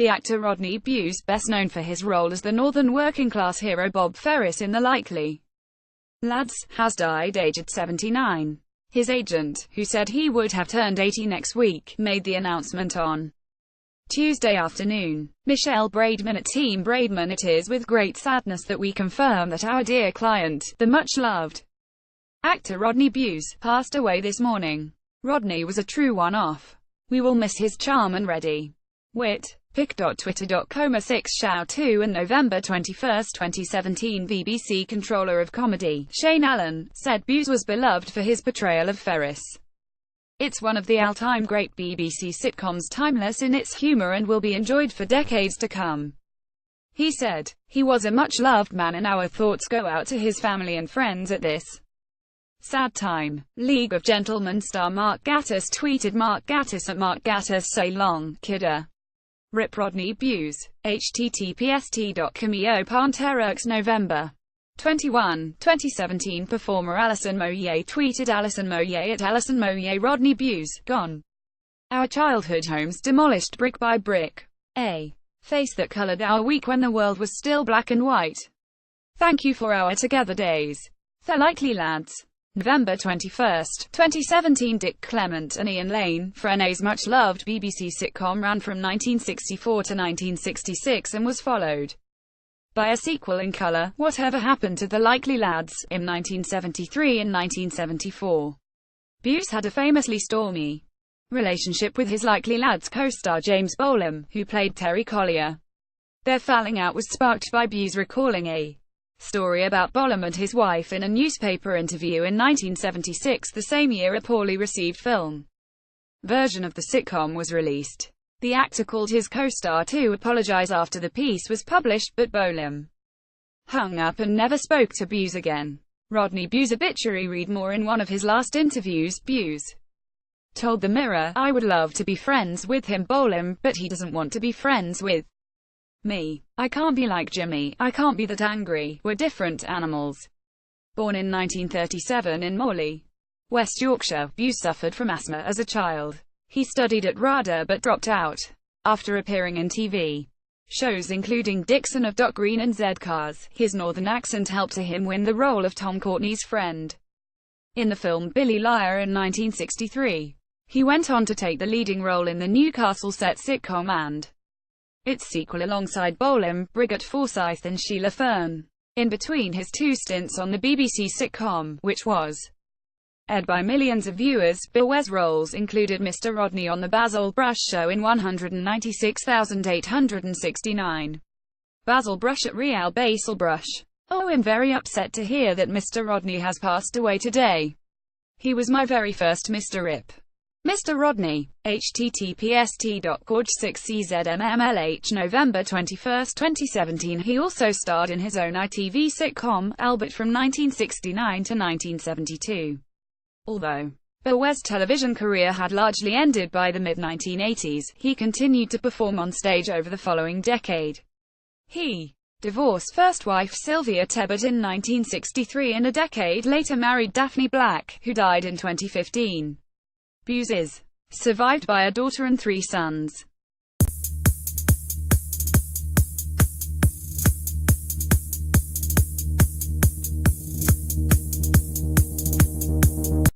The actor Rodney Bewes, best known for his role as the northern working-class hero Bob Ferris in The Likely Lads, has died aged 79. His agent, who said he would have turned 80 next week, made the announcement on Tuesday afternoon. Michelle Braidman at Team Braidman: "It is with great sadness that we confirm that our dear client, the much-loved actor Rodney Bewes, passed away this morning. Rodney was a true one-off. We will miss his charm and ready wit." Pic.twitter.com 6 Show 2 and November 21, 2017 BBC controller of comedy, Shane Allen, said Bewes was beloved for his portrayal of Ferris. "It's one of the all-time great BBC sitcoms, timeless in its humour and will be enjoyed for decades to come." He said, "He was a much-loved man and our thoughts go out to his family and friends at this sad time." League of Gentlemen star Mark Gatiss tweeted: "Mark Gatiss at Mark Gatiss, say long, kidda. Rip Rodney Bewes." https://t.cameo Panterux November 21, 2017 performer Alison Moyet tweeted: "Alison Moyet at Alison Moyet, Rodney Bewes, gone. Our childhood homes demolished brick by brick. A face that colored our week when the world was still black and white. Thank you for our together days. The Likely Lads." November 21, 2017 Dick Clement and Ian Lane, Frenay's much-loved BBC sitcom ran from 1964 to 1966 and was followed by a sequel in colour, Whatever Happened to the Likely Lads, in 1973 and 1974. Bewes had a famously stormy relationship with his Likely Lads co-star James Bolam, who played Terry Collier. Their falling out was sparked by Bewes recalling a story about Bolam and his wife in a newspaper interview in 1976, the same year a poorly received film version of the sitcom was released. The actor called his co-star to apologize after the piece was published, but Bolam hung up and never spoke to Bewes again. Rodney Bewes' obituary: read more in one of his last interviews. Bewes told The Mirror, "I would love to be friends with him, Bolam, but he doesn't want to be friends with me. I can't be like Jimmy, I can't be that angry, we're different animals." Born in 1937 in Morley, West Yorkshire, Bewes suffered from asthma as a child. He studied at RADA but dropped out after appearing in TV shows including Dixon of Doc Green and Zed Cars. His northern accent helped him win the role of Tom Courtenay's friend in the film Billy Liar in 1963. He went on to take the leading role in the Newcastle set sitcom and its sequel alongside Bolam, Brigitte Forsyth and Sheila Fern. In between his two stints on the BBC sitcom, which was aired by millions of viewers, Bewes' roles included Mr. Rodney on The Basil Brush Show in 196,869. Basil Brush at Real Basil Brush. "Oh, I'm very upset to hear that Mr. Rodney has passed away today. He was my very first Mr. Rip. Mr. Rodney." https://t.gorge6czmmlh November 21, 2017 He also starred in his own ITV sitcom, Albert from 1969 to 1972. Although Bewes' television career had largely ended by the mid-1980s, he continued to perform on stage over the following decade. He divorced first wife Sylvia Tebbert in 1963 and a decade later married Daphne Black, who died in 2015. Bewes is survived by a daughter and 3 sons.